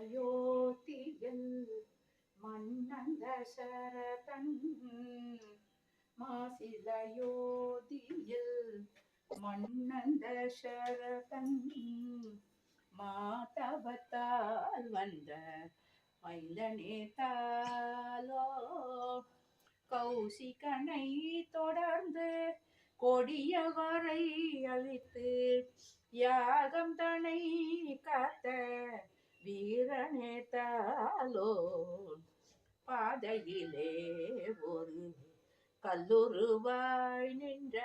மாசிலயோத்தியில் மன்னந்த சரதன் மாசிலயோதியில் மன்னந்த சரதன் மாதவத்தால் வந்த மைந்தனே தாலோ கௌசிகனை தொடர்ந்து கொடியவரை அழித்து யாகம் தனை காத்த வீரனே தாலோ பாதையிலே ஒரு கல்லுருவாய் நின்ற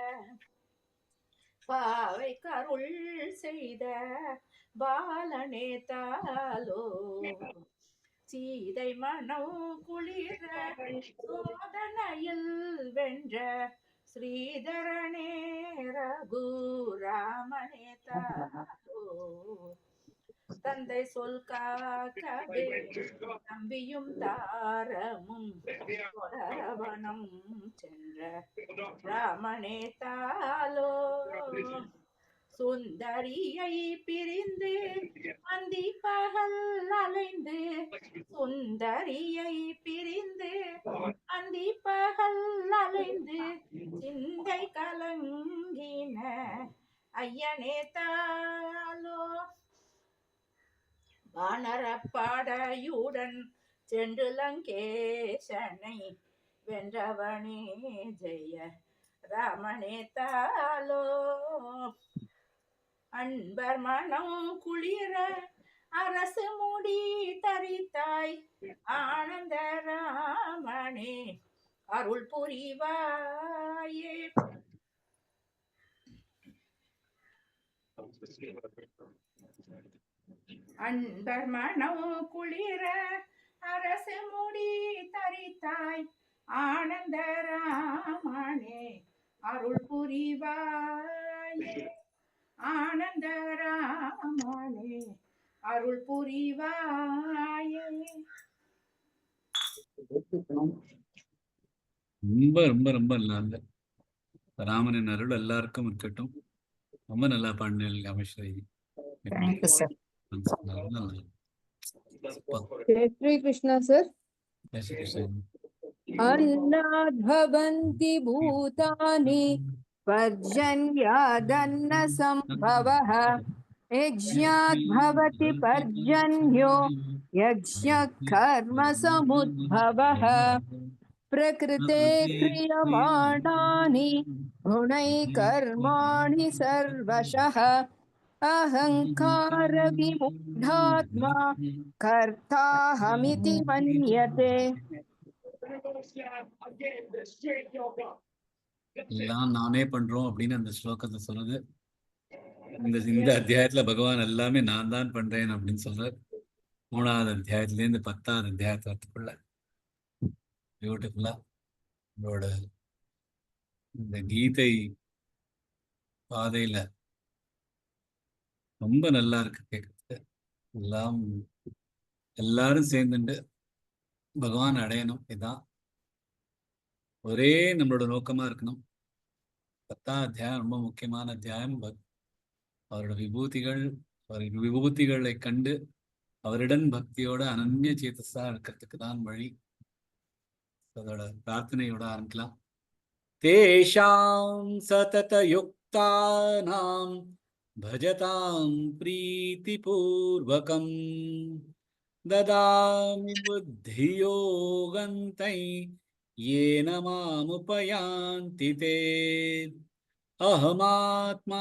பாவை கருள் செய்த பாலனே தாலோ சீதை மனம் குளிர சோதனையில் வென்ற ஸ்ரீதரனே ரகுராமனே தாலோ தந்தை சொல் காக்கவே நம்பியும் தாரமும் தொடரவனம் சென்ற ராமனே தாலோ சுந்தரியை பிரிந்து அந்தி பகல் அலைந்து சுந்தரியை பிரிந்து அந்தி பகல் அலைந்து சிந்தை கலங்கின ஐயனே தாலோ வானரப்படையுடன் சென்று லங்கேசனை வென்றவனே ஜெய ராமனே தாலோ அன்பர் மனம் குளிர அரசு முடி தரித்தாய் ஆனந்த ராமனே அருள் புரிவாயே அன்பர் மனம் குளிர அரசு முடி தரித்தாய் ஆனந்த ராமனே அருள் புரிவாயே ஆனந்த ராமனே அருள் புரிவாயே. ரொம்ப ரொம்ப ரொம்ப நல்லா ராமனின் அருள் எல்லாருக்கும் இருக்கட்டும். ரொம்ப நல்லா பாடினீங்க அமிஸ்ரீ. जय श्री कृष्ण सर. जय श्री कृष्ण. अन्नाद् भवन्ति भूतानि पर्जन्यादन्न संभवः यज्ञात् भवति पर्जन्यो यज्ञः कर्म समुद्भवः प्रकृते क्रियमाणानि गुणैः कर्माणि सर्वशः अहंकार विमुग्धात्मा कर्ताहमिति मन्यते. எல்லாம் நானே பண்றோம் அப்படின்னு அந்த ஸ்லோகத்தை சொல்லுது. இந்த அத்தியாயத்துல பகவான் எல்லாமே நான் தான் பண்றேன் அப்படின்னு சொல்றார். 3வது அத்தியாயத்துல இருந்து 10வது அத்தியாயத்துக்குள்ள பியூட்டிஃபுல்லா உங்களோட இந்த கீதை பாதையில ரொம்ப நல்லா இருக்கு கேட்கறது. எல்லாரும் சேர்ந்துட்டு பகவான் அடையணும், இதுதான் ஒரே நம்மளோட நோக்கமா இருக்கணும். 10வது அத்தியாயம் ரொம்ப முக்கியமான அத்தியாயம். அவரோட விபூதிகளை கண்டு அவரிடம் பக்தியோட அனன்ய சேதஸா இருக்கிறதுக்கு தான் வழி. அதோட பிரார்த்தனையோட ஆரம்பிக்கலாம். தேஷாம் சதத யுக்தானாம் பஜதாம் பிரீதிபூர்வகம் ததாமி புத்தியோகந்தை येन मामुपयान्ति ते अहमात्मा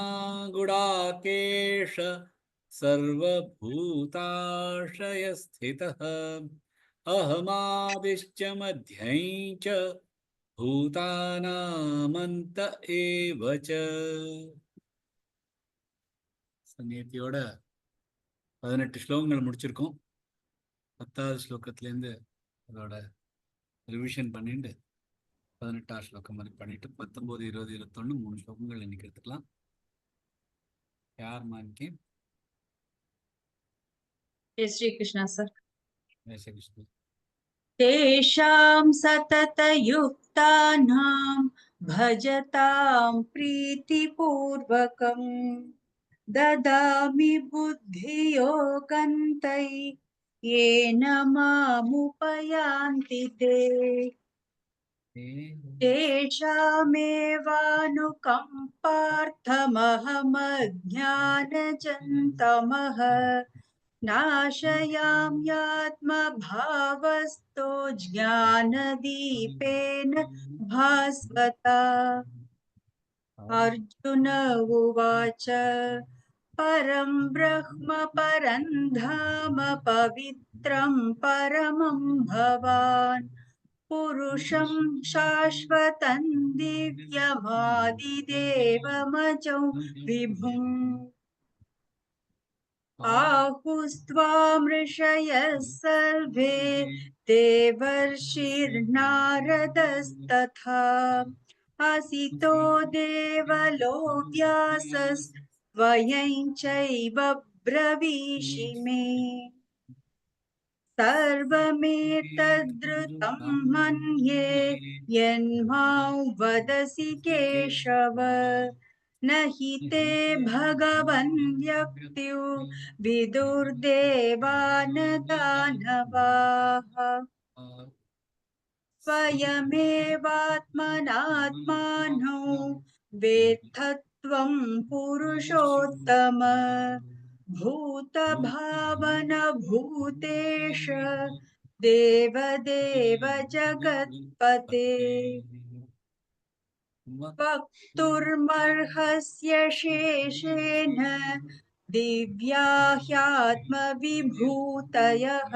गुडाकेश सर्वभूताश्रयस्थितः अहमादिश्च मध्यं च भूतानामन्त एव च. சங்கீதியோட 18 ஸ்லோகங்கள் முடிச்சிருக்கோம். 10வது ஸ்லோகத்திலேருந்து அதோட ரிவிஷன் பண்ணிட்டு 18வது ஸ்லோகம் மாதிரி பண்ணிட்டு 19, 20, 21 3 ஸ்லோகங்கள் இன்னைக்கு எடுத்துக்கலாம். யார் மான்கே? जय श्री कृष्णा सर. जय श्री कृष्ण। तेषां सततयुक्तानां भजतां प्रीतिपूर्वकम् ददामि बुद्धियोगन्तं येन मामुपयान्ति ते तेषामेवानुकम्पार्थमहमज्ञानजन्तमः नाशयाम्यात्मभावस्तो ज्ञानदीपेन भास्वता। अर्जुन उवाच परं ब्रह्म परं धाम पवित्रं परमं भवान् पुरुषं शाश्वतं दिव्यमादिदेवमजं विभुम् आहुस्त्वां ऋषयः सर्वे देवर्षिर्नारदस्तथा असितो देवलो व्यासस्त्वयं चैव ब्रवीषि मे सर्वमेतद्रुतं मन्ये यन्मां वदसि केशव न हि ते भगवन् व्यक्तिं विदुर्देवान् दानवाः स्वयमेवात्मनात्मानो वेत्थत्वं पुरुषोत्तम भूतभावन भूतेश देवदेव जगत्पते वक्तुर्मर्हस्य शेषेण दिव्या ह्यात्मविभूतयः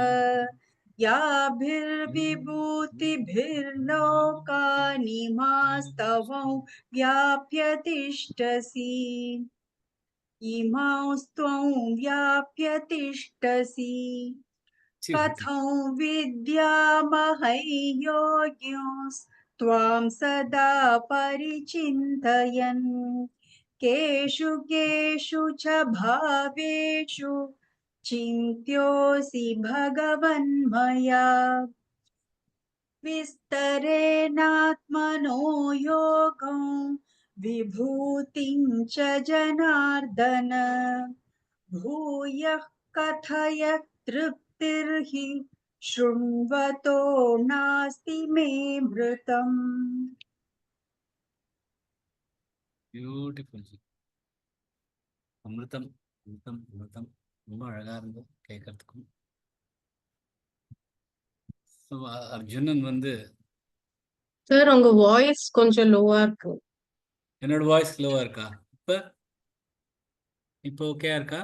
याभिर्विभूतिभिर्लोकानिमास्तवं व्याप्य तिष्ठसि इमांस्त्वं व्याप्य तिष्ठसि कथं विद्यामहैयोग्योस्त्वां सदा परिचिन्तयन् केषु केषु च भावेषु चिन्त्योऽसि भगवन्मया विस्तरेणात्मनो योगं विभूतिं च जनार्दन भूयः कथय तृप्तिर्हि शृण्वतो नास्ति मे मृतम् பியூட்டிஃபுல். அமிர்தம் அமிர்தம் அமிர்தம். ரொம்ப அழகா இருந்தது கேட்கறதுக்கும். So, அர்ஜுனன் வந்து சார் உங்க வாய்ஸ் கொஞ்சம் லோவா இருக்கு. என்னோட வாய்ஸ் ஸ்லோவா இருக்கா? இப்போ ஓகேயா இருக்கா?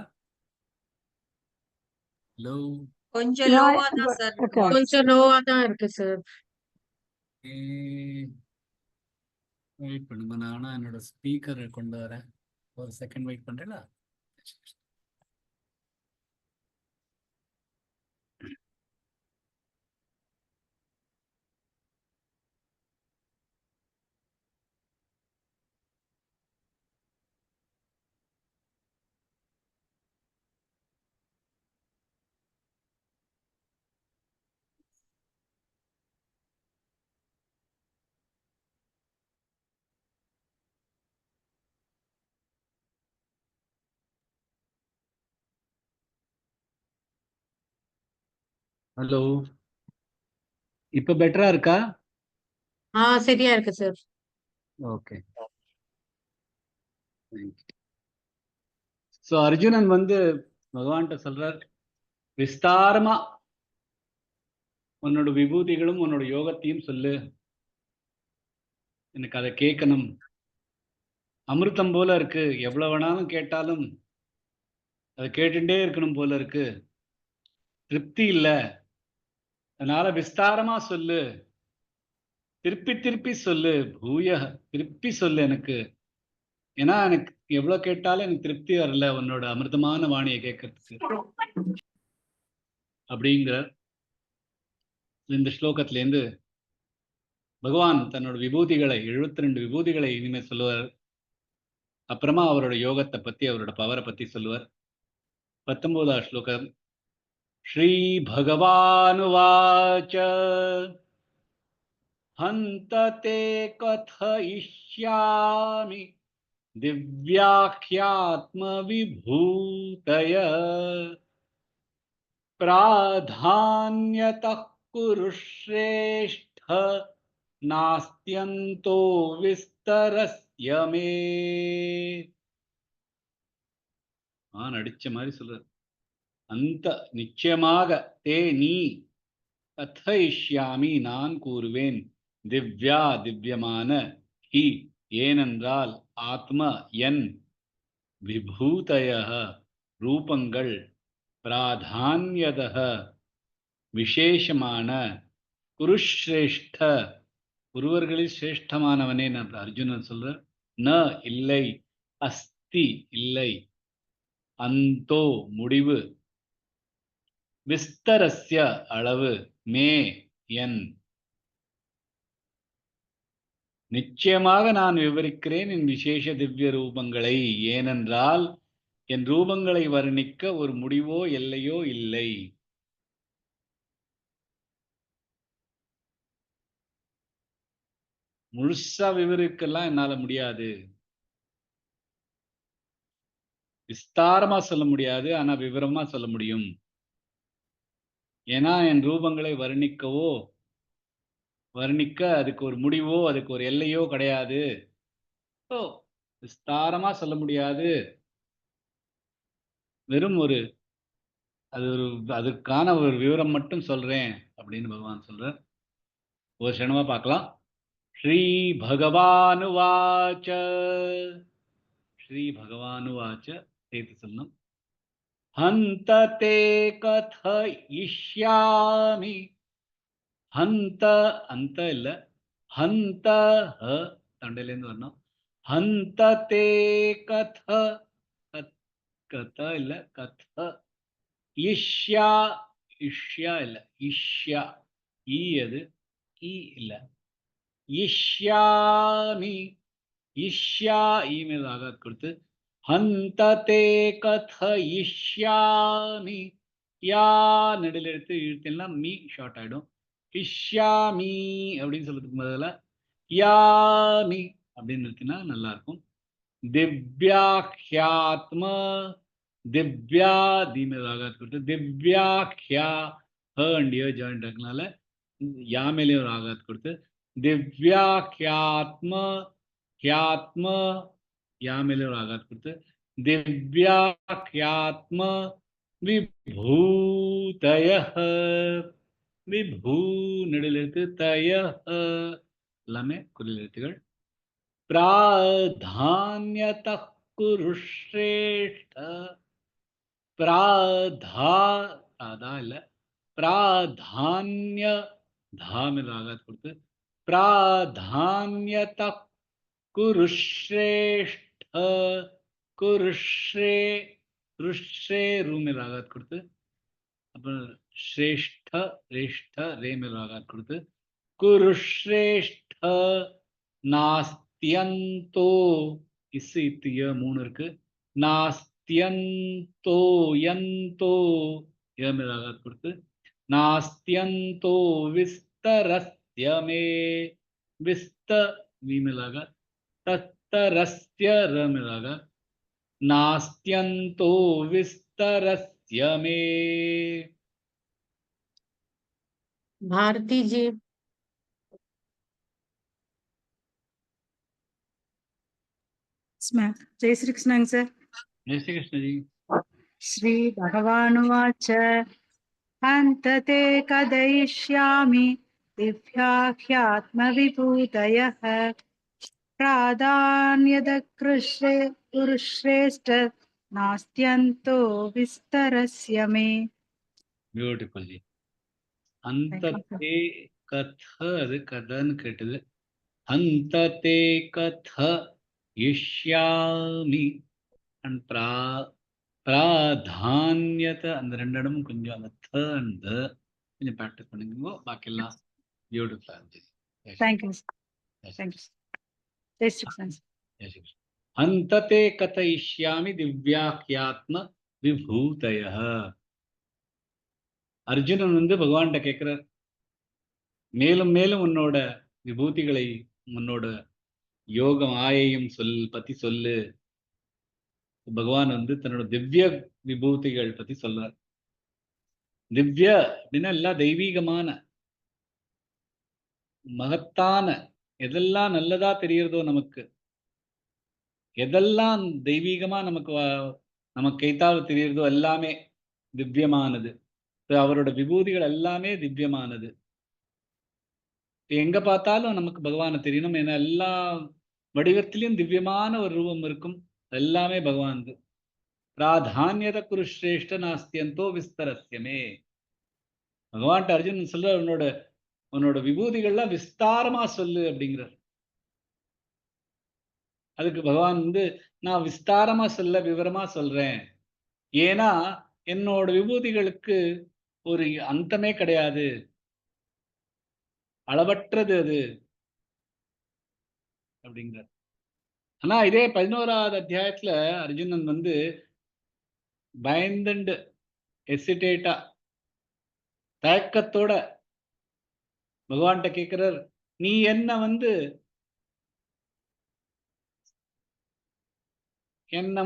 ஹலோ, கொஞ்சம் லோவா தான் சார் இருக்கு voice. கொஞ்சம் லோவா தான் இருக்கு சார். வெயிட் பண்ணுங்க, நானா என்னோட ஸ்பீக்கரை கொண்டு வரேன். ஒரு செகண்ட் வெயிட் பண்றேங்களா? ஹலோ, இப்போ பெட்டரா இருக்கா? சரியா இருக்கு சார். ஓகே, ஸோ அர்ஜுனன் வந்து பகவான்கிட்ட சொல்றார், விஸ்தாரமா உன்னோட விபூதிகளும் உன்னோட யோகத்தையும் சொல்லு, எனக்கு அதை கேட்கணும். அமிர்தம் போல இருக்கு, எவ்வளவு வேணாலும் கேட்டாலும் அதை கேட்டுட்டே இருக்கணும் போல இருக்கு, திருப்தி இல்லை, அதனால விஸ்தாரமா சொல்லு, திருப்பி திருப்பி சொல்லு, பூய திருப்பி சொல்லு எனக்கு, ஏன்னா எனக்கு எவ்வளவு கேட்டாலும் எனக்கு திருப்தி வரல உன்னோட அமிர்தமான வாணியை கேட்கறதுக்கு அப்படிங்கிற இந்த ஸ்லோகத்திலேருந்து பகவான் தன்னோட விபூதிகளை 72 விபூதிகளை இனிமே சொல்லுவார். அப்புறமா அவரோட யோகத்தை பத்தி அவரோட பவரை பத்தி சொல்லுவார். 19வது ஸ்லோகம். श्रीभगवानुवाच हन्त ते कथयिष्यामि दिव्याख्यात्मविभूतय प्राधान्यतः कुरु श्रेष्ठ नास्त्यन्तो विस्तरस्य मे நடிச்ச மாதிரி சொல்றார். அந்த நிச்சயமாக தே நீ கதைஷ்யாமி நான் கூறுவேன் திவ்யா திவ்யமான ஹி ஏனென்றால் ஆத்ம என் விபூதய ரூபங்கள் பிராதான்யதः விசேஷமான குருஷ்ரேஷ்ட குருவர்களில் சிரேஷ்டமானவனே நான் அர்ஜுனன் சொல்ற ந இல்லை அஸ்தி இல்லை அந்தோ முடிவு விஸ்தரஸ்ய அளவு மே என் நிச்சயமாக நான் விவரிக்கிறேன் என் விசேஷ திவ்ய ரூபங்களை ஏனென்றால் என் ரூபங்களை வர்ணிக்க ஒரு முடிவோ எல்லையோ இல்லை. முழுசா விவரிக்கலாம் என்னால முடியாது, விஸ்தாரமா சொல்ல முடியாது, ஆனா விவரமா சொல்ல முடியும். ஏன்னா என் ரூபங்களை வர்ணிக்க அதுக்கு ஒரு முடிவோ அதுக்கு ஒரு எல்லையோ கிடையாது. விஸ்தாரமா சொல்ல முடியாது, வெறும் அதுக்கான ஒரு விவரம் மட்டும் சொல்றேன் அப்படின்னு பகவான் சொல்றார். ஒரு க்ஷணமா பார்க்கலாம். ஸ்ரீ பகவானுவாச்ச ஸ்ரீ பகவானுவாச்ச சேர்த்து சொல்லணும். ஹந்த தே கதயிஷ்யாமி ஹந்த அந்த இல்ல ஹந்த தண்டையிலேருந்து வரணும். ஹந்த தே கத கத இல்ல கத இஷ்யா இஷ்யா இல்ல இஷ்யா ஈ அது ஈ இல்ல இஷ்யாமி இஷ்யா ஈ மேல் ஆகாத் கொடுத்து ஹந்த தே கதயிஷ்யாமி யா நடுவில் எடுத்து இழுத்தீங்கன்னா மீ ஷார்ட் ஆயிடும். இஷ்யாமி அப்படின்னு சொல்றதுக்கு பதிலா யாமி அப்படின்னு இருக்குன்னா நல்லா இருக்கும். திவ்யாக்யாத்ம திவ்யா தீமே ஆகாத் கொடுத்து திவ்யாக்யா ஹண்டியோ ஜாயிண்ட் இருக்கனால யா மேலேயும் ஒரு ஆகாத் கொடுத்து திவ்யாக்யாத்ம ஹ்யாத்ம யா மேலே ஒரு ஆகாத் கொடுத்து திவ்யாக்யாத்ம விபூதய விபூ நெடில் எழுத்து தய எல்லாமே குறில் எழுத்துகள். பிராதான்யத குரு ஸ்ரேஷ்ட பிராதா இல்ல பிராதான்ய தாமில் ஆகாத் கொடுத்து பிராதான்யத குரு ஸ்ரேஷ்ட குருஷ்ரே ருஷ்ரே ரூமில் ஆகாத் கொடுத்து அப்புறம் ஸ்ரேஷ்ட ரேஷ்ட ரேமில் ஆகாத் கொடுத்து குருஷ்ரேஷ்ட நாஸ்தியந்தோ இஸ் இத்திய 3 இருக்கு. நாஸ்தியந்தோ யந்தோ ஏமில் ஆகாத் கொடுத்து நாஸ்தியந்தோ விஸ்தரஸ்ய மே விஸ்த வீமில் ஆகாத் தத்தரஸ்ய ரமில் ஆகாத் நாஸ்தியந்தோ விஸ்தரஸ்ய மே. भारती जी जय श्री कृष्ण सर. जय श्री कृष्ण जी. श्री भगवानुवाच हन्त ते कदयिष्यामि दिव्याख्यात्मविभूतयः प्राधान्यदकृष्रे कुरुश्रेष्ठ नास्त्यन्तो विस्तरस्य मे. Beautiful G. அந்த தே கத அது கதன்னு கேட்டது. அந்த தே கத இஷ்யாமி அண்ட் பிராதான்யத அந்த 2 இடமும் கொஞ்சம் அந்த த அண்ட் கொஞ்சம் ப்ராக்டிஸ் பண்ணுங்க. பாக்கி எல்லாம் பியூட்டிஃபுல்லா இருந்துச்சு. Thank you. Thank you. जय श्री कृष्ण. அந்த தே கதயிஷ்யாமி திவ்யாக்யாத்ம விபூதயः. அர்ஜுனன் வந்து பகவான்கிட்ட கேட்கிறார், மேலும் மேலும் உன்னோட விபூதிகளை, உன்னோட யோகம் ஆயையும் பத்தி சொல்லு. பகவான் வந்து தன்னோட திவ்ய விபூதிகள் பத்தி சொல்றார். திவ்ய அப்படின்னா எல்லாம் தெய்வீகமான, மகத்தான, எதெல்லாம் நல்லதா தெரியறதோ நமக்கு, எதெல்லாம் தெய்வீகமா நமக்கு கைத்தால தெரியறதோ எல்லாமே திவ்யமானது. அவரோட விபூதிகள் எல்லாமே திவ்யமானது. எங்க பார்த்தாலும் நமக்கு பகவானை தெரியணும். ஏன்னா எல்லா வடிவத்திலும் திவ்யமான ஒரு ரூபம் இருக்கும். எல்லாமே பகவான். பிராதான்யத குரு சிரேஷ்ட நாஸ்தியந்தோ விஸ்தரஸ்யமே. பகவான்கிட்ட அர்ஜுனன் சொல்ற, உன்னோட விபூதிகள்லாம் விஸ்தாரமா சொல்லு அப்படிங்கிறார். அதுக்கு பகவான் வந்து, நான் விஸ்தாரமா சொல்ல, விவரமா சொல்றேன். ஏன்னா என்னோட விபூதிகளுக்கு ஒரு அந்தமே கிடையாது, அளவற்றது அது அப்படிங்கிறார். ஆனா இதே 11வது அத்தியாயத்துல அர்ஜுனன் வந்து பயந்துண்டு, ஹெசிடேட்டா, தயக்கத்தோட பகவான்கிட்ட கேட்கிறார், நீ என்ன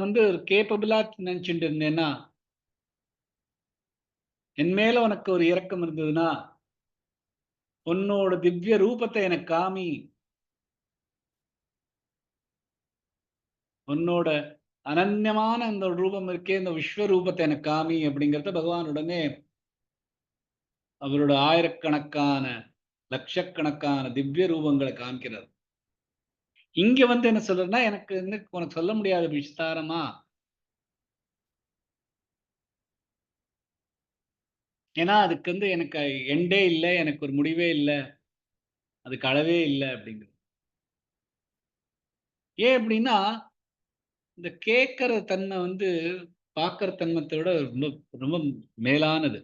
வந்து கேப்பபிளா நினைச்சுட்டு இருந்தேன்னா, என் மேல உனக்கு ஒரு இரக்கம் இருந்ததுன்னா, உன்னோட திவ்ய ரூபத்தை எனக்கு காமி, உன்னோட அனன்யமான அந்த ரூபம் இருக்கே, இந்த விஸ்வரூபத்தை எனக்கு காமி அப்படிங்கிறத பகவான் உடனே அவரோட ஆயிரக்கணக்கான, லட்சக்கணக்கான திவ்ய ரூபங்களை காமிக்கிறார். இங்க வந்து என்ன சொல்றேன்னா, எனக்கு உனக்கு சொல்ல முடியாத விஸ்தாரமா, ஏன்னா அதுக்கு வந்து எனக்கு எண்டே இல்லை, எனக்கு ஒரு முடிவே இல்லை, அதுக்கு அளவே இல்லை அப்படிங்கிறது. ஏன் அப்படின்னா, இந்த கேட்கிற தன்மை வந்து பார்க்கிற தன்மத்தை விட ரொம்ப ரொம்ப மேலானது.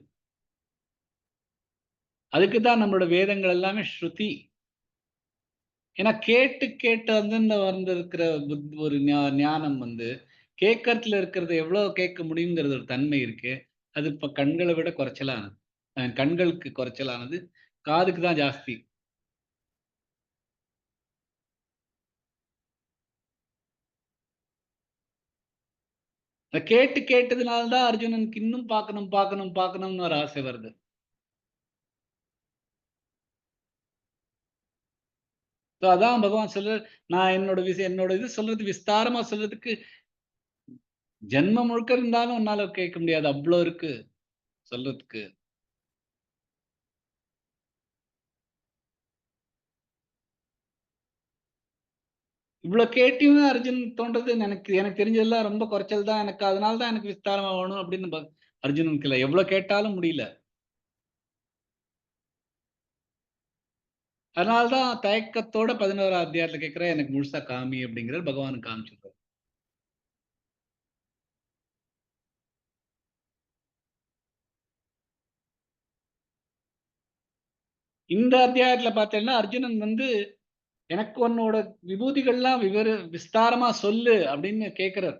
அதுக்கு தான் நம்மளோட வேதங்கள் எல்லாமே ஸ்ருதி. ஏன்னா கேட்டு கேட்டு வந்து வந்திருக்கிற ஒரு ஞானம் வந்து கேட்கறதுல இருக்கிறது எவ்வளவு கேட்க முடியுங்கிறது ஒரு தன்மை இருக்கு. அது இப்ப கண்களை விட குறைச்சலானது. கண்களுக்கு குறைச்சலானது, காதுக்கு தான் ஜாஸ்தி. கேட்டு கேட்டதுனால்தான் அர்ஜுனனுக்கு இன்னும் பார்க்கணும் பார்க்கணும் பார்க்கணும்னு ஒரு ஆசை வருது. அதான் பகவான் சொல்ற, நான் என்னோட இது சொல்றது விஸ்தாரமா சொல்றதுக்கு ஜென்மம் முழுக்க இருந்தாலும் உன்னால கேட்க முடியாது, அவ்வளவு இருக்கு சொல்றதுக்கு. இவ்வளவு கேட்டியும் அர்ஜுன் தோன்றது, எனக்கு எனக்கு தெரிஞ்சதெல்லாம் ரொம்ப குறைச்சல் தான், எனக்கு அதனாலதான் எனக்கு விஸ்தாரமா வேணும் அப்படின்னு அர்ஜுனனுக்கு இல்லை. எவ்வளவு கேட்டாலும் முடியல. அதனால்தான் தயக்கத்தோட 11வது அத்தியாயத்துல கேட்கிறேன், எனக்கு முழுசா காமி அப்படிங்கிறது பகவான் காமிச்சிருக்காரு. இந்த அத்தியாயத்துல பார்த்தேன்னா அர்ஜுனன் வந்து, எனக்கு உன்னோட விபூதிகள்லாம் விஸ்தாரமா சொல்லு அப்படின்னு கேட்கிறார்.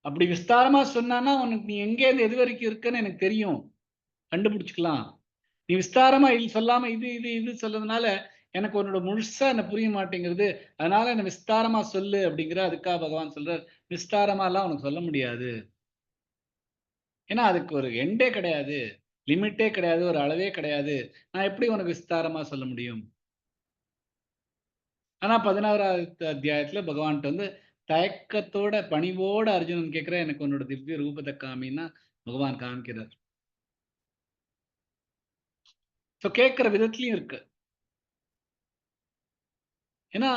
அப்படி விஸ்தாரமா சொன்னான்னா உனக்கு நீ எங்க இருந்து எது வரைக்கும் இருக்குன்னு எனக்கு தெரியும், கண்டுபிடிச்சுக்கலாம். நீ விஸ்தாரமா சொல்லாம இது இது இது சொல்றதுனால எனக்கு உன்னோட முழுசா என்ன புரிய மாட்டேங்கிறது. அதனால என்ன விஸ்தாரமா சொல்லு அப்படிங்கிற. அதுக்காக பகவான் சொல்றார், விஸ்தாரமா எல்லாம் உனக்கு சொல்ல முடியாது. ஏன்னா அதுக்கு ஒரு எண்டே கிடையாது, லிமிட்டே கிடையாது, ஒரு அளவே கிடையாது. நான் எப்படி உனக்கு விஸ்தாரமா சொல்ல முடியும்? ஆனா 11வது அத்தியாயத்துல பகவான்கிட்ட வந்து தயக்கத்தோட, பணிவோட அர்ஜுனன் கேட்கிற, எனக்கு உன்னோட திவ்ய ரூபத்தை காமின்னா பகவான் காமிக்கிறார். கேட்கிற விதத்திலையும் இருக்கு. ஏன்னா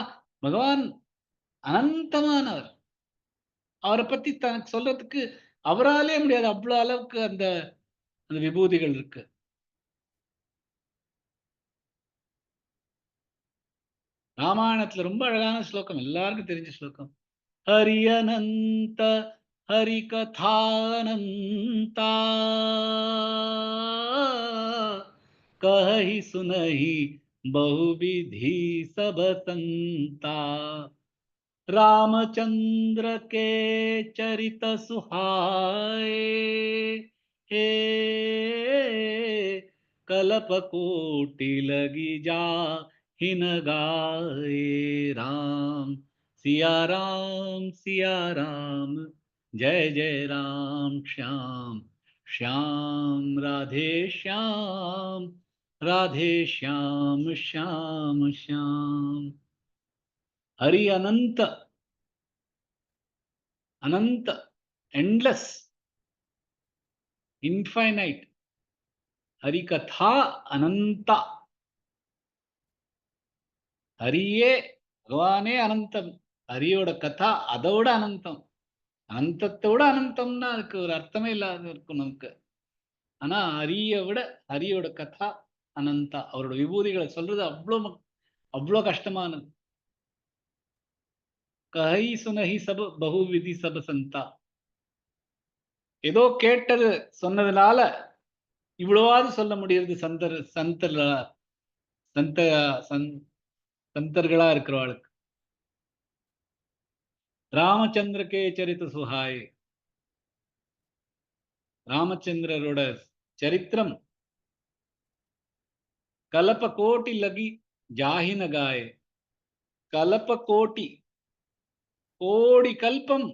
பகவான் அனந்தமானவர். அவரை பத்தி தனக்கு சொல்றதுக்கு அவராலே முடியாது, அவ்வளவு அளவுக்கு அந்த அந்த விபூதிகள் இருக்கு. ராமாயணத்துல ரொம்ப அழகான ஸ்லோகம், எல்லாருக்கும் தெரிஞ்ச ஸ்லோகம். ஹரி அனந்த ஹரி கதானந்தா கஹி சுனஹி बहुविधि सब संता रामचंद्र के चरित सुहाए हे कल्पकोटि लगी जा हिन गाए राम सिया राम जय जय राम श्याम श्याम राधे श्याम श्याम श्याम। हरि अनंत अनंत एंडलेस इनफाइनाइट हरि कथा अनंता हरिये भगवाने अनंतम हरियोட கதா அதோட அனந்தம் அனந்தத்தோட அனந்தம்னா அதுக்கு ஒரு அர்த்தமே இல்லாத இருக்கும் நமக்கு. ஆனா ஹரியோட கதா அனந்தா அவரோட விபூதிகளை சொல்றது அவ்வளோ கஷ்டமானது. கஹி சுனஹி சப பகுவிதி சப சந்தா ஏதோ கேட்டது சொன்னதுனால இவ்வளவாவது சொல்ல முடியுது சந்தர்களா இருக்கிறவாளுக்கு. ராமச்சந்திர கே சரித்த சுஹாய் ராமச்சந்திரரோட சரித்திரம் கலப்ப கோட்டி லகி ஜாஹின காய கலப்ப கோட்டி கோடி கல்பம்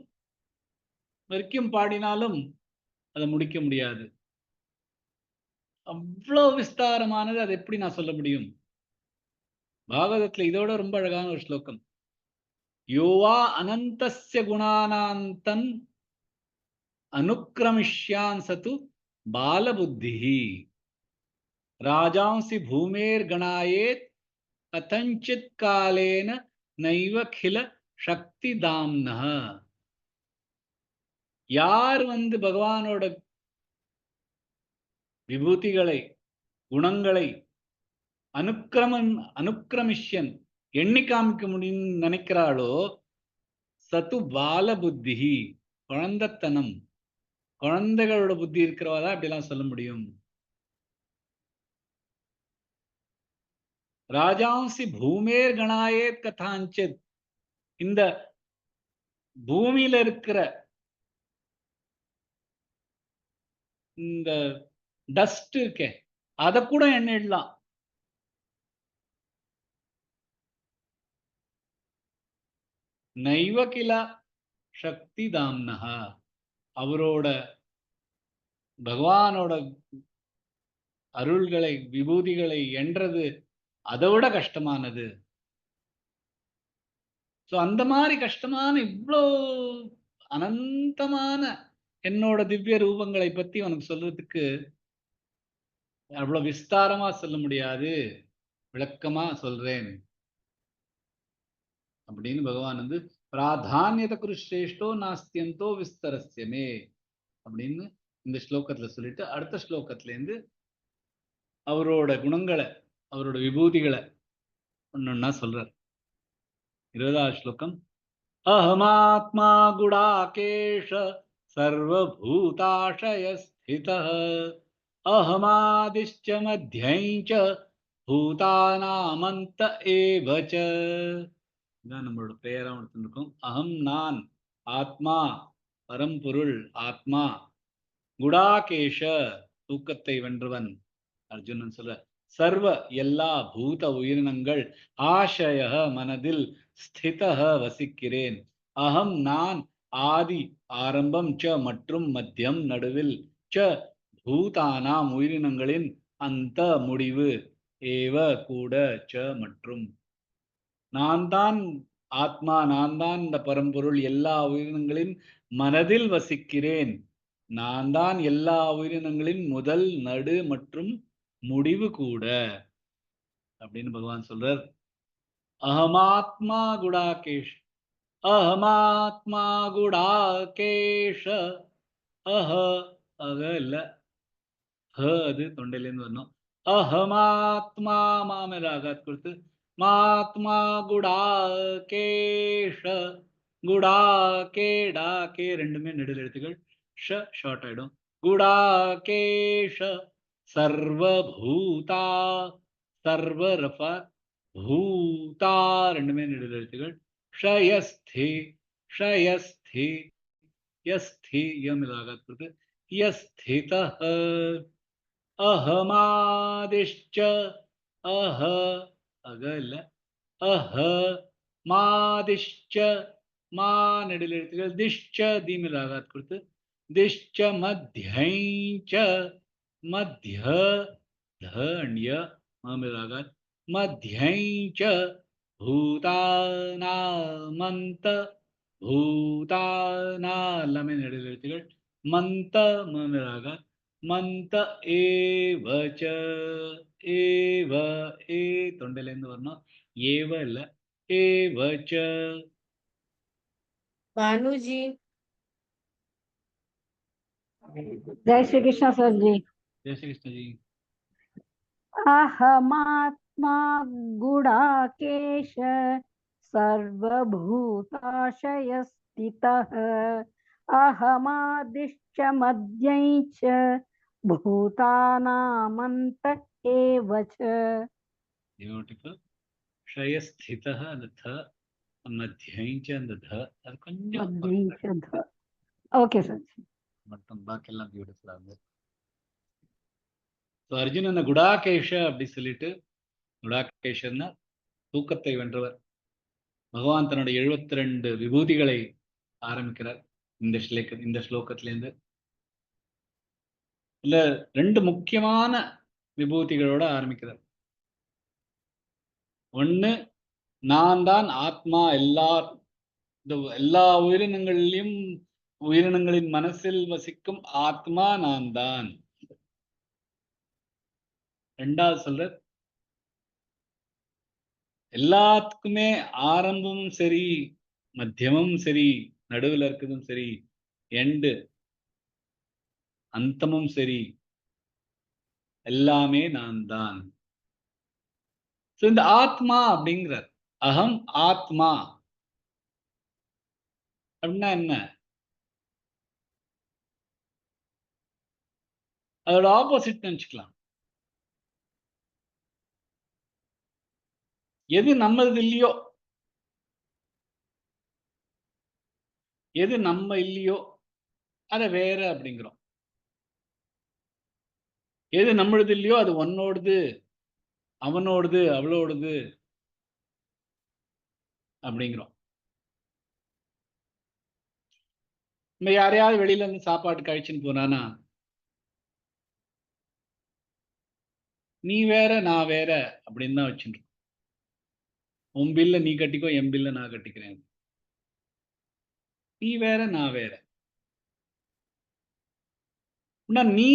வரைக்கும் பாடினாலும் அதை முடிக்க முடியாது. அவ்வளோ விஸ்தாரமானது. அது எப்படி நான் சொல்ல முடியும்? பாகவதத்துல இதோட ரொம்ப அழகான ஒரு ஸ்லோகம். யோவா அனந்தஸ்ய குணானாந்தன் அனுக்கிரமிஷ்யான் சது பாலபுத்திஹி ராஜாंसि பூமேர் கணாயேத் கதஞ்சித் காலேன நைவகில சக்தி தாம்னஹ. யார் பகவானோட விபூதிகளை குணங்களை அனுக்கிரமிஷ்யன் எண்ணி காமிக்க முடியும்னு நினைக்கிறாளோ சத்து பால புத்தி குழந்தைத்தனம் குழந்தைகளோட புத்தி இருக்கிறவாதான் அப்படிலாம் சொல்ல முடியும். ராஜாंसि பூமேர் கணாயேத் கதாஞ்சித் இந்த பூமியில இருக்கிற இந்த டஸ்ட் இருக்கே அத கூட எண்ணிடலாம். நைவ கில சக்தி தாம்னஹா அவரோட பகவானோட அருள்களை விபூதிகளை என்றது அதை விட கஷ்டமானது. சோ அந்த மாதிரி கஷ்டமான இவ்வளோ அனந்தமான என்னோட திவ்ய ரூபங்களை பத்தி உனக்கு சொல்றதுக்கு அவ்வளவு விஸ்தாரமா சொல்ல முடியாது, விளக்கமா சொல்றேன் அப்படின்னு பகவான் பிராதான்யத குருஷ்ரேஷ்டோ நாஸ்தியந்தோ விஸ்தரஸ்யமே அப்படின்னு இந்த ஸ்லோகத்துல சொல்லிட்டு அடுத்த ஸ்லோகத்துல இருந்து அவரோட குணங்களை அவரோட விபூதிகளை ஒன்னொன்னா சொல்றார். 20வது ஸ்லோகம். அஹமாத்மா குடாகேஷ சர்வபூதாஷய ஸ்திதः அஹமாதிஷ்ச மத்யஞ்ச பூதானாமந்த ஏவச. இதான் நம்மளோட பெயரா எடுத்துருக்கோம். அகம் நான், ஆத்மா பரம்பொருள் ஆத்மா, குடாகேஷ தூக்கத்தை வென்றவன் அர்ஜுனன் சொல்ற, சர்வ எல்லா பூத உயிரினங்கள், ஆசய மனதில், ஸ்திதஹ வசிக்கிறேன், அகம் நான், ஆதி ஆரம்பம், ச மற்றும் மத்தியம் நடுவில், ச பூதானாம் உயிரினங்களின், அந்த முடிவு, ஏவ கூட, ச மற்றும். நான் தான் ஆத்மா, நான் தான் இந்த பரம்பொருள், எல்லா உயிரினங்களின் மனதில் வசிக்கிறேன், நான் தான் எல்லா உயிரினங்களின் முதல் நடு மற்றும் முடிவு கூட அப்படின்னு பகவான் சொல்றார். அஹமாத்மா குடாகேஷ், அஹமாத்மா குடாகேஷ, அஹ அக இல்ல ஹ, அது தொண்டையிலேருந்து வரணும். அஹமாத்மா மாமேல ஆகாத் கொடுத்து மாத்மா குடாகேஷ, குடாகே டாகே ரெண்டுமே நெடுல் எழுத்துக்கள், ஷ ஷார்ட் ஆயிடும். குடாகேஷ சர்வபூதா, சர்வ ரஃபா, பூதா ரெண்டுமே நெடுல் எழுத்துக்கள், ஷயஸ்தி ஷயஸ்தி யஸ்தி யம் இலாகாத் கொடுத்து யஸ்திதः அஹமாதிஷ்ச அஹ அக இல்ல அஹ மாதிஷ்ச மா நெடில் எழுத்துக்கள் திஷ்ச தீமில் ஆகாத் கொடுத்து திஷ்ச மத்யைச்ச மத்ய ध ण्य मामिल आगात मध्यैच भूतानामन्त भूताना लमे नडील எழுத்துக்கள் मन्त मामिल आगात मन्त एवच एव ए தொண்டையிலேருந்து வரணும் ஏவ இல்ல ஏவச்ச Banuji, जय श्री कृष्ण सर जी। जय श्री कृष्ण जी अहमात्मा गुडाकेश सर्वभूताशयस्थितः अहमादिश्च मध्यैश्च भूतानामन्त एव च। ब्यूटिफुल ஷயஸ்திதः அந்த த மத்யைச்ச அந்த த அது கொஞ்சம் मध्यैश्च ध। ओके सर जी। மட்டும் பாக்கெல்லாம் பியூட்டிஃபுல்லா இருந்தது. ஸோ அர்ஜுனன் குடாகேஷ அப்படி சொல்லிட்டு, குடாகேஷன்னா தூக்கத்தை வென்றவர். பகவான் தன்னுடைய 72 விபூதிகளை ஆரம்பிக்கிறார் இந்த ஸ்லோகத்திலேருந்து. இல்ல 2 முக்கியமான விபூதிகளோட ஆரம்பிக்கிறார். ஒண்ணு, நான் தான் ஆத்மா. எல்லா உயிரினங்களின் மனசில் வசிக்கும் ஆத்மா நான் தான். ரெண்டாவது சொல்ற, எல்லாத்துக்குமே ஆரம்பமும் சரி, மத்தியமும் சரி, நடுவில் இருக்கிறதும் சரி, எண்டு அந்தமும் சரி, எல்லாமே நான் தான். இந்த ஆத்மா அப்படிங்கிறார். அகம் ஆத்மா அப்படின்னா என்ன? அதோட ஆப்போசிட் நினைச்சுக்கலாம். எது நம்மது இல்லையோ, எது நம்ம இல்லையோ அத வேற அப்படிங்கிறோம். எது நம்மளது இல்லையோ அது உன்னோடது, அவனோடது, அவளோடது அப்படிங்கிறோம். நம்ம யாரையாவது வெளியில இருந்து சாப்பாட்டு கழிச்சுன்னு போனானா, நீ வேற நான் வேற அப்படின்னு தான் வச்சுருக்கோம். உன் பில்ல நீ கட்டிக்கோ, என் பில்ல நான் கட்டிக்கிறேன். நீ வேற நான் வேற. நீ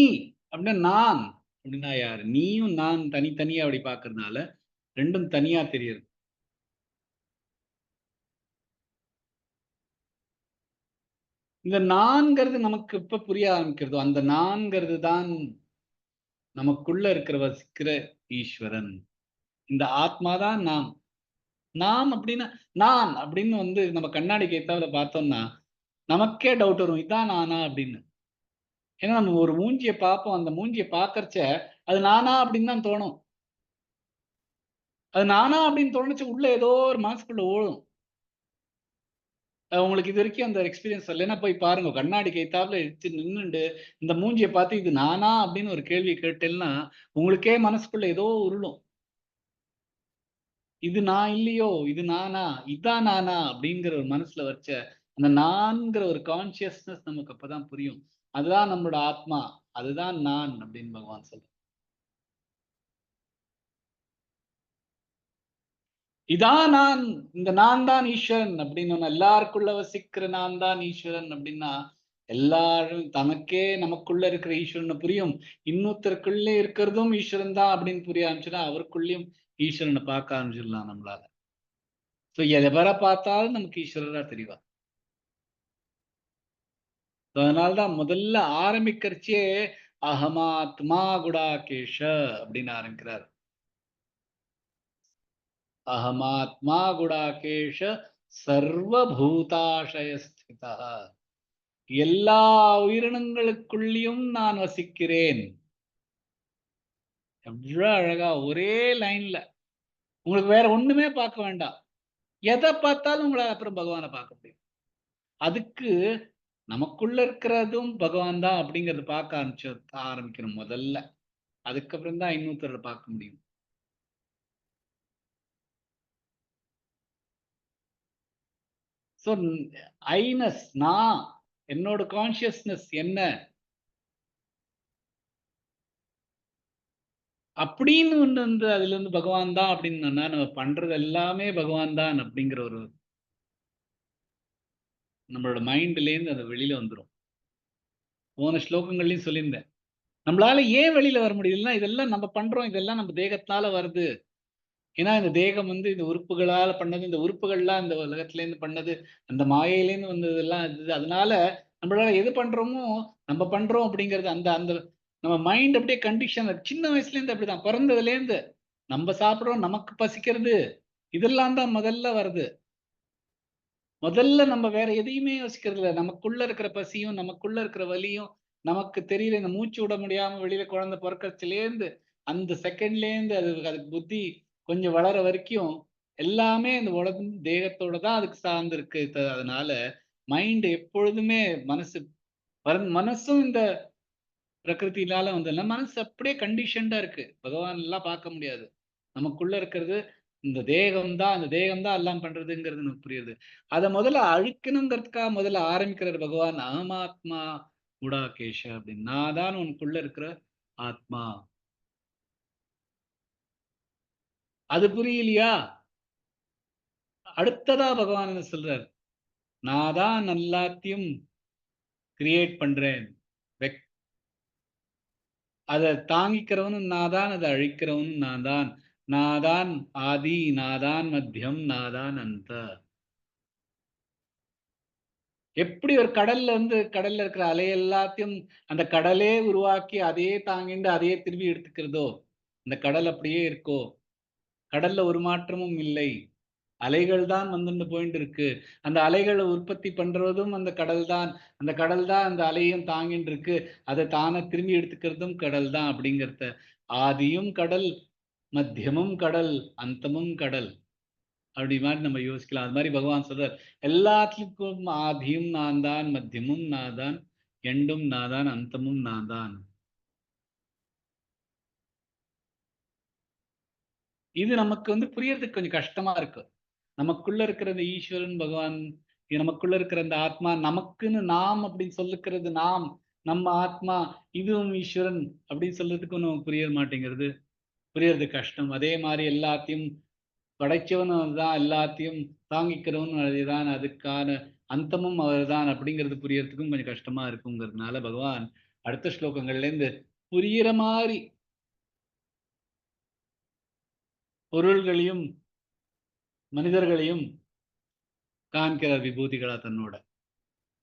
அப்படின்னா நான் அப்படின்னா யாரு? நீயும் நான் தனித்தனியா அப்படி பாக்குறதுனால ரெண்டும் தனியா தெரியுது. இந்த நான்கிறது நமக்கு இப்ப புரிய ஆரம்பிக்கிறதோ, அந்த நான்கிறது தான் நமக்குள்ள இருக்கிற வசிக்கிற ஈஸ்வரன். இந்த ஆத்மாதான் நாம். நாம் அப்படின்னா நான் அப்படின்னு நம்ம கண்ணாடிக்கு ஏத்தாப்புல பார்த்தோம்னா நமக்கே டவுட் வரும், இதான் நானா அப்படின்னு. ஏன்னா நம்ம ஒரு மூஞ்சியை பார்ப்போம், அந்த மூஞ்சியை பார்க்கறச்ச அது நானா அப்படின்னு தான் தோணும். அது நானா அப்படின்னு தோணுச்சு, உள்ள ஏதோ ஒரு மனசுக்குள்ள ஓடும். உங்களுக்கு இது வரைக்கும் அந்த எக்ஸ்பீரியன்ஸ் இல்லைன்னா போய் பாருங்க, கண்ணாடிக்கு ஏத்தாப்புல எடுத்து நின்னுண்டு இந்த மூஞ்சியை பார்த்து இது நானா அப்படின்னு ஒரு கேள்வி கேட்டேன்னா உங்களுக்கே மனசுக்குள்ள ஏதோ உருளும். இது நான் இல்லையோ, இது நானா, இதான் நானா அப்படிங்கிற ஒரு மனசுல வச்ச அந்த நான்கிற ஒரு கான்சியஸ்னஸ் நமக்கு அப்பதான் புரியும். அதுதான் நம்மளோட ஆத்மா, அதுதான் நான் அப்படின்னு பகவான் சொல்ற. இதான் நான், இந்த நான் தான் ஈஸ்வரன் அப்படின்னு எல்லாருக்குள்ள வசிக்கிற நான் தான் ஈஸ்வரன் அப்படின்னா எல்லாரும் தனக்கே நமக்குள்ள இருக்கிற ஈஸ்வரனை புரியும். இன்னொருத்தருக்குள்ளே இருக்கிறதும் ஈஸ்வரன் தான் அப்படின்னு புரிய ஆரம்பிச்சுன்னா அவருக்குள்ளேயும் ஈஸ்வரனை பார்க்க ஆரம்பிச்சிடலாம் நம்மளால. ஸோ எவரை பார்த்தாலும் நமக்கு ஈஸ்வரரா தெரிவா. அதனால்தான் முதல்ல ஆரம்பிக்கிறச்சே அகமாத்மா குடாகேஷ அப்படின்னு ஆரம்பிக்கிறார். அகமாத்மா குடாகேஷ சர்வபூதாசயஸ்திதா, எல்லா உயிரினங்களுக்குள்ளேயும் நான் வசிக்கிறேன். எவ்வளவு அழகா ஒரே லைன்ல. உங்களுக்கு வேற ஒண்ணுமே பார்க்க வேண்டாம், எதை பார்த்தாலும் உங்களை அப்புறம் பகவானை பார்க்க முடியும். அதுக்கு நமக்குள்ள இருக்கிறதும் பகவான் தான் அப்படிங்கறத பார்க்க ஆரம்பிக்கணும் முதல்ல. அதுக்கப்புறம் தான் இன்னொருத்தரை பார்க்க முடியும். ஸோ ஐனஸ், நான், என்னோட கான்சியஸ்னஸ் என்ன அப்படின்னு ஒண்ணு வந்து அதுல இருந்து பகவான் தான் அப்படின்னு நம்ம பண்றது எல்லாமே பகவான் தான் அப்படிங்கிற ஒரு நம்மளோட மைண்ட்ல இருந்து அது வெளியில வந்துடும். போன ஸ்லோகங்கள்லயும் சொல்லியிருந்தேன், நம்மளால ஏன் வெளியில வர முடியலன்னா இதெல்லாம் நம்ம பண்றோம், இதெல்லாம் நம்ம தேகத்தால வருது. ஏன்னா இந்த தேகம் வந்து இந்த உறுப்புகளால பண்ணது, இந்த உறுப்புகள்லாம் இந்த உலகத்துல இருந்து பண்ணது, அந்த மாயையிலேருந்து வந்ததெல்லாம் இது. அதனால நம்மளால எது பண்றோமோ நம்ம பண்றோம் அப்படிங்கிறது அந்த அந்த நம்ம மைண்ட் அப்படியே கண்டிஷன். சின்ன வயசுல இருந்து அப்படிதான், பிறந்ததுல இருந்து நம்ம சாப்பிடுறோம், நமக்கு பசிக்கிறது, இதெல்லாம் தான் முதல்ல வருது. முதல்ல நம்ம வேற எதையுமே யோசிக்கிறது இல்லை. நமக்குள்ள இருக்கிற பசியும் நமக்குள்ள இருக்கிற வலியும் நமக்கு தெரியல. இந்த மூச்சு விட முடியாம வெளியில குழந்தை பிறக்கறதுலேருந்து அந்த செகண்ட்லேருந்து அதுக்கு புத்தி கொஞ்சம் வளர வரைக்கும் எல்லாமே இந்த உலகம் தேகத்தோட தான் அதுக்கு சார்ந்து இருக்கு. அதனால மைண்ட் எப்பொழுதுமே மனசும் இந்த பிரகிருத்தினால வந்ததுன்னா மனசு அப்படியே கண்டிஷன்டா இருக்கு. பகவான் எல்லாம் பார்க்க முடியாது. நமக்குள்ள இருக்கிறது இந்த தேகம் தான், அந்த தேகம் தான் எல்லாம் பண்றதுங்கிறது நமக்கு புரியுது. அதை முதல்ல அழிக்கணுங்கிறதுக்காக முதல்ல ஆரம்பிக்கிறார் பகவான். ஆமாத்மா குடாகேஷ அப்படின்னு, நான் தான் உனக்குள்ள இருக்கிற ஆத்மா. அது புரியலையா? அடுத்ததா பகவான் என்ன சொல்றார், நான் தான் எல்லாத்தையும் கிரியேட் பண்றேன், அதை தாங்கிக்கிறவனும் நான் தான், அதை அழிக்கிறவனும் நான் தான். நாதான் ஆதி, நாதான் மத்தியம், நாதான் அந்த. எப்படி ஒரு கடல்ல வந்து கடல்ல இருக்கிற அலை எல்லாத்தையும் அந்த கடலே உருவாக்கி அதையே தாங்கிண்டு அதையே திரும்பி எடுத்துக்கிறதோ, இந்த கடல் அப்படியே இருக்கோ, கடல்ல ஒரு மாற்றமும் இல்லை, அலைகள் தான் வந்துட்டு போயிட்டு இருக்கு. அந்த அலைகளை உற்பத்தி பண்றதும் அந்த கடல் தான், அந்த கடல் தான் அந்த அலையும் தாங்கிட்டு இருக்கு, அதை தானே திரும்பி எடுத்துக்கிறதும் கடல் தான். அப்படிங்கிறத ஆதியும் கடல், மத்தியமும் கடல், அந்தமும் கடல், அப்படி மாதிரி நம்ம யோசிக்கலாம். அது மாதிரி பகவான் சொல்றார், எல்லாத்துக்கும் ஆதியும் நான் தான், மத்தியமும் நான் தான், எண்டும் நான் தான், அந்தமும் நான் தான். இது நமக்கு வந்து புரியறதுக்கு கொஞ்சம் கஷ்டமா இருக்கு. நமக்குள்ள இருக்கிற இந்த ஈஸ்வரன் பகவான், நமக்குள்ள இருக்கிற அந்த ஆத்மா, நமக்குன்னு நாம் அப்படின்னு சொல்லிக்கிறது, நாம் நம்ம ஆத்மா, இதுவும் ஈஸ்வரன் அப்படின்னு சொல்றதுக்கு நமக்கு புரிய மாட்டேங்கிறது, புரியறது கஷ்டம். அதே மாதிரி எல்லாத்தையும் படைச்சவனும் அதுதான், எல்லாத்தையும் தாங்கிக்கிறவனும் அதுதான், அதுக்கான அந்தமும் அவர்தான் அப்படிங்கிறது புரியறதுக்கும் கொஞ்சம் கஷ்டமா இருக்குங்கிறதுனால பகவான் அடுத்த ஸ்லோகங்கள்ல இருந்து புரியிற மாதிரி பொருள்களையும் மனிதர்களையும் காண்கிறார் விபூதிகளா தன்னோட.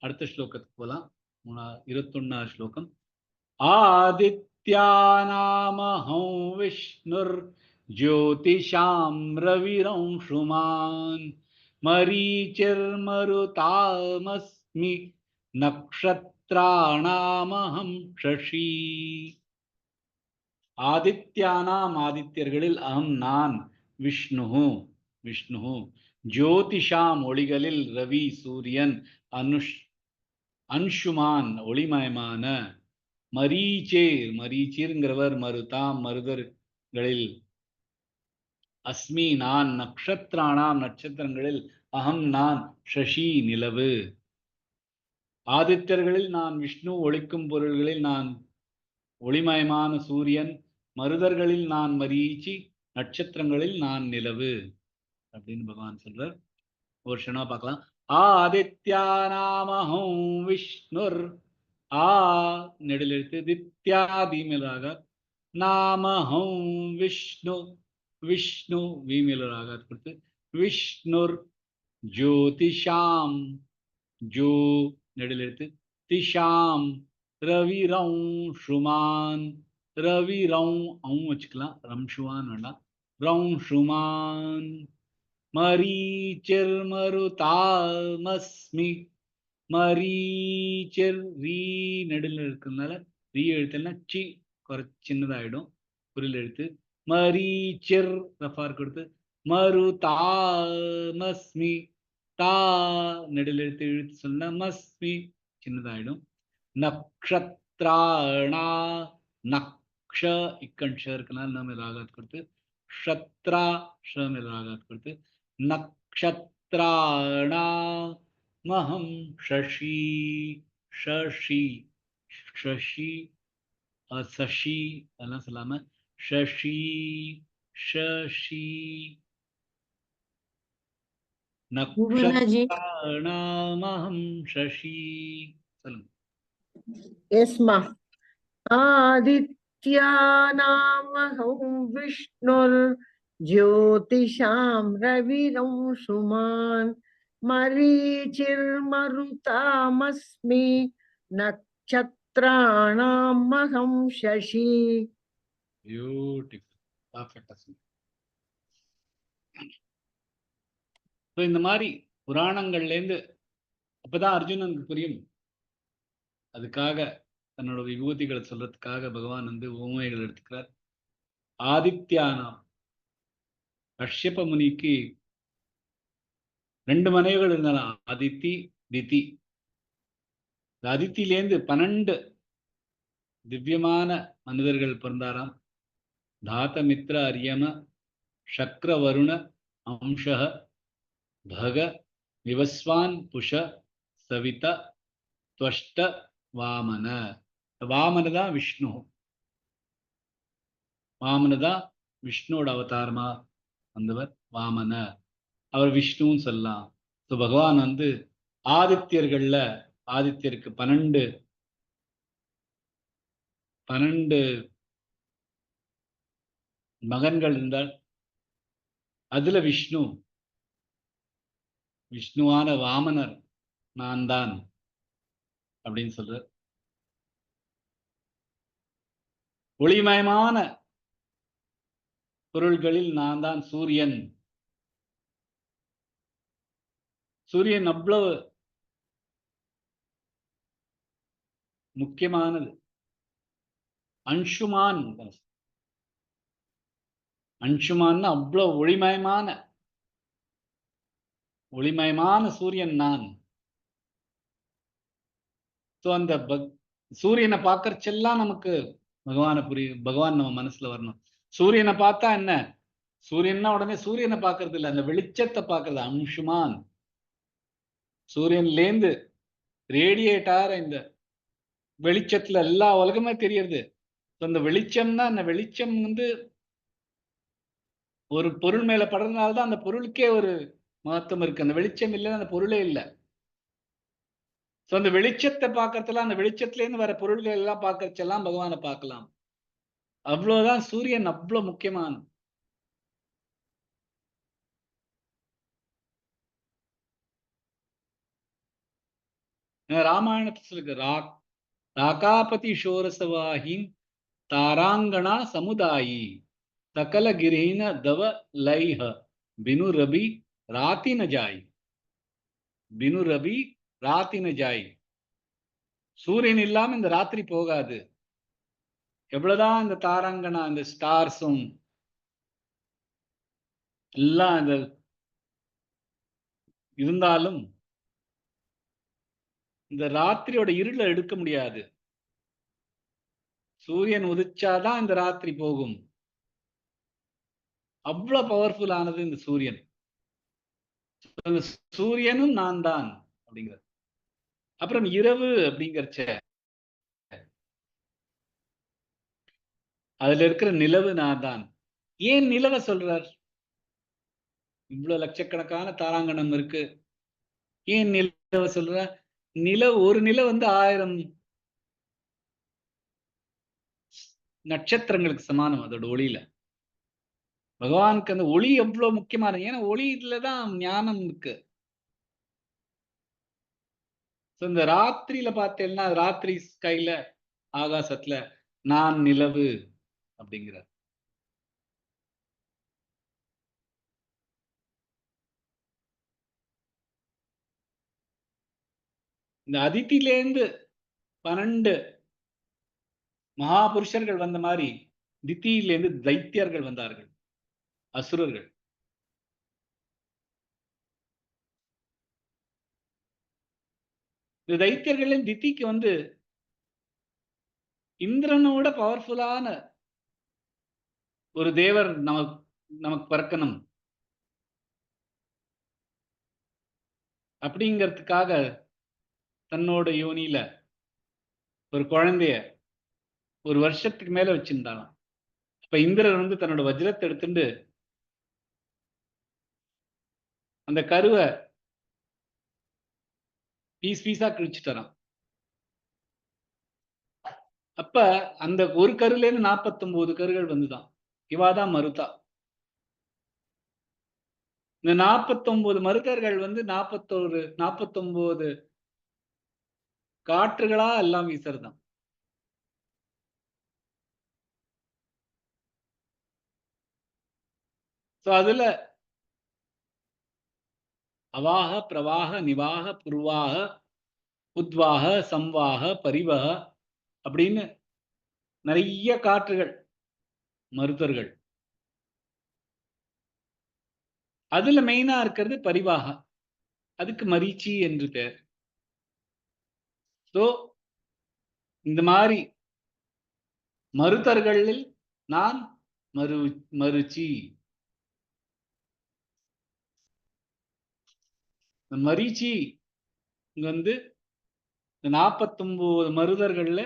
அடுத்த ஸ்லோகத்துக்கு போலாம். 21வது ஸ்லோகம். ஆதித்யாநாமஹம் விஷ்ணுர் ஜோதிஷாம் ரவிரंशुमान् மரீச்சிர்மருதாமஸ்மி நக்ஷத்ராணாமஹம் ஷஷி. ஆதித்யானாம், ஆதித்யர்களில், அகம் நான், விஷ்ணு விஷ்ணு, ஜோதிஷாம் ஒளிகளில், ரவி சூரியன், அன்ஷுமான் ஒளிமயமான, மரீச்சேர் மரீச்சீர்ங்கிறவர், மருதாம் மருதர்களில், அஸ்மி நான், நக்ஷத்ராணாம் நட்சத்திரங்களில், அகம் நான், ஷஷி நிலவு. ஆதித்யர்களில் நான் விஷ்ணு, ஒளிக்கும் பொருள்களில் நான் ஒளிமயமான சூரியன், மருதர்களில் நான் மரீச்சி, நட்சத்திரங்களில் நான் நிலவு அப்படின்னு பகவான் சொல்றார். ஒரு க்ஷணமா பார்க்கலாம். ஆதித்யாநாமஹம் விஷ்ணுர், ஆ நெடிலெழுத்து, தித்யாதி மேலாக, நாமஹம் விஷ்ணு, விஷ்ணு வி மேலாக கொடுத்து, விஷ்ணுர் ஜோதிஷாம், ஜோ நெடிலெழுத்து, திஷாம் ரவிரंशुमान्, வச்சுக்கலாம், ரம்ஷுவான் வேண்டாம், ரंशुमान् மரீச்சிர்மருதாமஸ்மி, மரீச்சிர் ரீ நடுல இருக்கிறதுனால ரீ எழுத்துனா சி சின்னதாயிடும், புரியல் எழுத்து. மரீச்சிர் ரஃபார் கொடுத்து, மருதாமஸ்மி, தா நடுல எழுத்து சொன்னா மஸ்மி, சின்னதாயிடும். நக்ஷத்ராணா, நக்ஷ இக்கண் ஷ இருக்கனால நம்ம ராகாத் கொடுத்து, க்ஷத்ரா ஷ மேல ராகாத் கொடுத்து, நக்ஷத்ராணா மகம் ஷஷி, ஷஷி ஷஷி சஷி அதெல்லாம் சொல்லாம ஷஷி ஷஷி புவனாஜி. நக்ஷத்ராணாமஹம் ஷஷி. சொல்லுங்க. यस्मा आदित्यानामहं विष्णुर्ज्योतिषां रविरंशुमान् मरीचिर्मरुतामस्मि नक्षत्राणामहं शशि. பியூட்டிஃபுல், பர்ஃபெக்டா சொன்னீங்க. இந்த மாதிரி புராணங்கள்லேருந்து அப்பதான் அர்ஜுனனுக்கு புரியும். அதுக்காக தன்னோட விபூதிகளை சொல்றதுக்காக பகவான் வந்து உவமைகள் எடுத்துக்கிறார். ஆதித்யானாம், கஷ்யப முனிக்கு 2 மனைவிகள் இருந்தாலும், அதித்தி திதி. அதித்திலேருந்து 12 திவ்யமான மனிதர்கள் பிறந்தாராம். தாத்தமித்ர அரியம சக்ர வருண அம்ச பக விவஸ்வான் புஷ சவித துவஷ்ட வாமன. வாமன தான் விஷ்ணு. வாமன தான் விஷ்ணுவோட அவதாரமா வந்தவர் வாமன. அவர் விஷ்ணுன்னு சொல்லலாம். ஸோ பகவான் வந்து ஆதித்யர்கள்ல, ஆதித்யருக்கு 12 மகன்கள் இருந்தால் அதுல விஷ்ணுவான வாமனர் நான் தான் அப்படின்னு சொல்ற. ஒளிமயமான பொருள்களில் நான் தான் சூரியன். சூரியன் அவ்வளவு முக்கியமானது. அன்சுமான், அன்சுமான் அவ்வளவு ஒளிமயமான சூரியன் நான். ஸோ அந்த சூரியனை பார்க்கறச்செல்லாம் நமக்கு பகவான் நம்ம மனசுல வரணும். சூரியனை பார்த்தா என்ன, சூரியன்னா உடனே சூரியனை பார்க்கறது இல்லை, அந்த வெளிச்சத்தை பார்க்கறது. அம்சுமான், சூரியன்லேருந்து ரேடியேட் ஆகிற இந்த வெளிச்சத்துல எல்லா உலகமே தெரியறது. அந்த வெளிச்சம்னா, அந்த வெளிச்சம் வந்து ஒரு பொருள் மேல படுறதுனாலதான் அந்த பொருளுக்கே ஒரு மகத்துவம் இருக்கு. அந்த வெளிச்சம் இல்லைன்னா அந்த பொருளே இல்லை. ஸோ அந்த வெளிச்சத்தை பார்க்கறதுலாம், அந்த வெளிச்சத்துலேருந்து வர பொருள்கள் எல்லாம் பார்க்கறச்செல்லாம் பகவானை பார்க்கலாம். அவ்வளவுதான் சூரியன் அவ்வளவு முக்கியமான. ராமாயணத்துல சொல்லுங்க, ராகாபதி ஷோரசவாஹி தாராங்கணா சமுதாயி சகல கிரீன தவ லைஹ பினு ரபி ராத்தி ந ஜாய். பினு ரபி ராத்தி ந ஜாய். சூரியன் இல்லாம இந்த ராத்திரி போகாது. எவ்வளவுதான் இந்த தாராங்கணா, இந்த ஸ்டார்ஸும் எல்லாம் இந்த இருந்தாலும் இந்த ராத்திரியோட இருளை எடுக்க முடியாது. சூரியன் உதிச்சாதான் இந்த ராத்திரி போகும். அவ்வளவு பவர்ஃபுல் ஆனது இந்த சூரியன். சூரியனும் நான் தான் அப்படிங்கிற. அப்புறம் இரவு அப்படிங்கிறச்ச அதுல இருக்கிற நிலவு நான் தான். ஏன் நிலவை சொல்றார்? இவ்வளவு லட்சக்கணக்கான தாராங்கணம் இருக்கு, ஏன் நிலவை சொல்ற? ஒரு நிலவு வந்து 1000 நட்சத்திரங்களுக்கு சமானம் அதோட ஒளியில. பகவானுக்கு அந்த ஒளி எவ்வளவு முக்கியமானது. ஏன்னா ஒளியிலதான் ஞானம் இருக்கு. இந்த ராத்திரியில பார்த்தேன்னா, ராத்திரி ஸ்கைல, ஆகாசத்துல நான் நிலவு அப்படிங்கிற. இந்த அதித்திலேருந்து 12 மகாபுருஷர்கள் வந்த மாதிரி தித்தியிலேருந்து தைத்தியர்கள் வந்தார்கள், அசுரர்கள். இந்த தைத்தியர்களில் திதிக்கு வந்து இந்திரனோட பவர்ஃபுல்லான ஒரு தேவர் நமக்கு பிறக்கணும் அப்படிங்கிறதுக்காக தன்னோட யோனியில ஒரு குழந்தைய ஒரு வருஷத்துக்கு மேல வச்சிருந்தாலும் இப்ப இந்திரன் வந்து தன்னோட வஜ்ரத்தை எடுத்துட்டு அந்த கருவை பீஸா கிழிச்சுட்டாராம். அப்ப அந்த ஒரு கருல இருந்து 49 கருகள் வந்துதான். இவாதான் மருதா. இந்த 49 மருதர்கள் வந்து 49 காற்றுகளா எல்லாம் வீசுறதுதான். அதுல அவாக பிரவாக நிவாக புர்வாக உத்வாக சம்வாக பரிவக அப்படின்னு நிறைய காற்றுகள் மருதர்கள். அதுல மெயினா இருக்கிறது பரிவாக. அதுக்கு மரீச்சி என்று பேர். சோ இந்த மாதிரி மருதர்களில் நான் மருச்சி. மரீச்சி இங்க வந்து 49 மருதர்கள்ல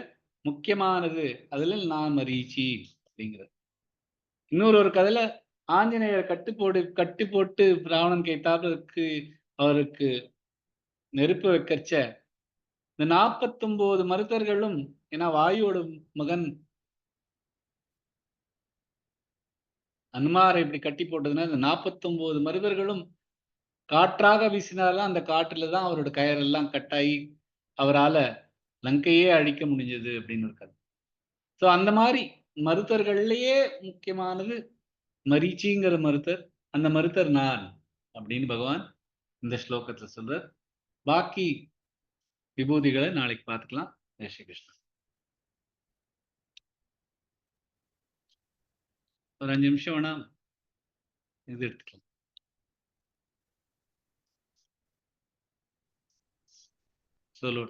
முக்கியமானது. அதுல நான் மரீச்சி அப்படிங்கிறது. இன்னொரு கதையில ஆஞ்சநேயர் கட்டி போட்டு ராவணன் கைத்தாப்புக்கு அவருக்கு நெருப்பு வைக்கச்ச இந்த 49 மருதர்களும், ஏன்னா வாயுவோட மகன் அனுமாரை இப்படி கட்டி போட்டதுன்னா இந்த 49 மருதர்களும் காற்றாக வீசினாலும் அந்த காற்றுல தான் அவரோட கயரெல்லாம் கட்டாயி அவரால லங்கையே அழிக்க முடிஞ்சது அப்படின்னு இருக்காது. ஸோ அந்த மாதிரி மருதர்கள்லயே முக்கியமானது மரீச்சிங்கிற மருதர். அந்த மருதர் நான் அப்படின்னு பகவான் இந்த ஸ்லோகத்துல சொல்றார். பாக்கி விபூதிகளை நாளைக்கு பார்த்துக்கலாம். ஜெய் ஸ்ரீ கிருஷ்ணா. ஒரு 5 நிமிஷம் வேணா இது எடுத்துக்கலாம். சொல்லு.